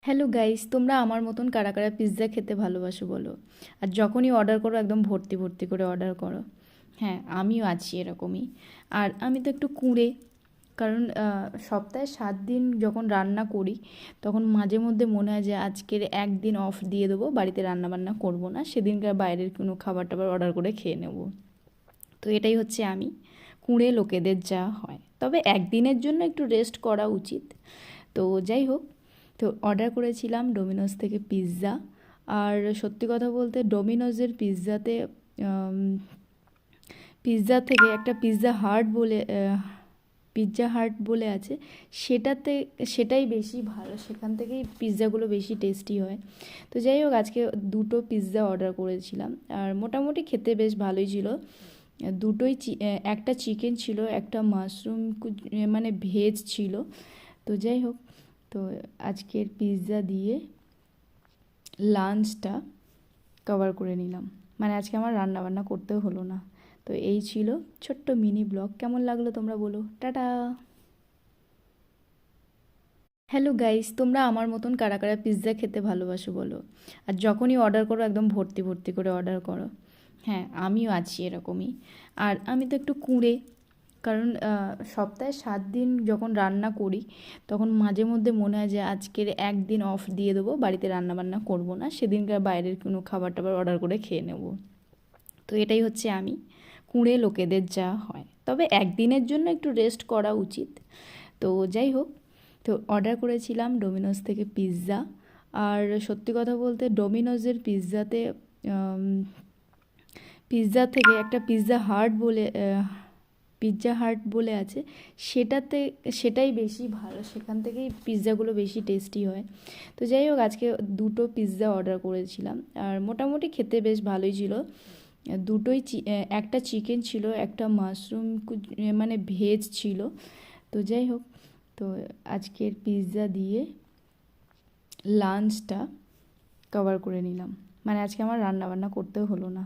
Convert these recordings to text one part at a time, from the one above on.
Hello guys, তোমরা আমার মতন কারা কারা পিৎজা খেতে ভালোবাসো বলো। আর যখনই অর্ডার করো একদম ভর্তি ভর্তি করে অর্ডার করো। হ্যাঁ, আমিও আছি এরকমই। আর আমি তো একটু কুঁড়ে, কারণ সপ্তাহে 7 দিন যখন রান্না করি তখন মাঝে মধ্যে মনে হয় যে আজকের একদিন অফ দিয়ে দেবো, বাড়িতে রান্না বান্না করবো না, সেদিনকার বাইরের কোনো খাবার টাবার অর্ডার করে খেয়ে নেব। তো এটাই হচ্ছে আমি, কুঁড়ে লোকেদের যা হয়। তবে একদিনের জন্য একটু রেস্ট করা উচিত। তো যাই হোক, তো অর্ডার করেছিলাম ডোমিনোজ থেকে পিৎজা। আর সত্যি কথা বলতে ডোমিনোজের পিৎজাতে পিৎজা থেকে একটা পিৎজা হাট বলে আছে, সেটাতে সেটাই বেশি ভালো, সেখান থেকেই পিৎজাগুলো বেশি টেস্টি হয়। তো যাই হোক, আজকে দুটো পিৎজা অর্ডার করেছিলাম আর মোটামুটি খেতে বেশ ভালোই ছিল। দুটোই একটা চিকেন ছিল, একটা মাশরুম মানে ভেজ ছিল। তো যাই হোক, তো আজকের পিৎজা দিয়ে লাঞ্চটা কভার করে নিলাম, মানে আজকে আমার রান্না বান্না করতেও হলো না। তো এই ছিল ছোট্ট মিনি ব্লগ। কেমন লাগলো তোমরা বলো। টাটা। হ্যালো গাইস, তোমরা আমার মতন কারা কারা পিৎজা খেতে ভালোবাসো বলো। আর যখনই অর্ডার করো একদম ভর্তি ভর্তি করে অর্ডার করো। হ্যাঁ, আমিও আছি এরকমই। আর আমি তো একটু কুঁড়ে, কারণ সপ্তাহে 7 দিন যখন রান্না করি তখন মাঝে মধ্যে মনে হয় যে আজকের একদিন অফ দিয়ে দেবো, বাড়িতে রান্না বান্না করবো না, সেদিনকার বাইরের কোনো খাবার টাবার অর্ডার করে খেয়ে নেব। তো এটাই হচ্ছে আমি, কুঁড়ে লোকেদের যা হয়। তবে একদিনের জন্য একটু রেস্ট করা উচিত। তো যাই হোক, তো অর্ডার করেছিলাম ডোমিনোজ থেকে পিৎজা। আর সত্যি কথা বলতে ডোমিনোজের পিৎজা থেকে একটা পিৎজা হাট বলে আছে, সেটাতে সেটাই বেশি ভালো, সেখান থেকেই পিৎজাগুলো বেশি টেস্টি হয়। তো যাই হোক, আজকে দুটো পিৎজা অর্ডার করেছিলাম আর মোটামুটি খেতে বেশ ভালোই ছিল। একটা চিকেন ছিল, একটা মাশরুম মানে ভেজ ছিল। তো যাই হোক, তো আজকের পিৎজা দিয়ে লাঞ্চটা কভার করে নিলাম, মানে আজকে আমার রান্না বান্না করতেও হলো না।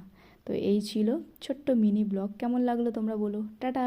তো এই ছিল ছোট্ট মিনি ব্লগ। কেমন লাগলো তোমরা বলো। টাটা।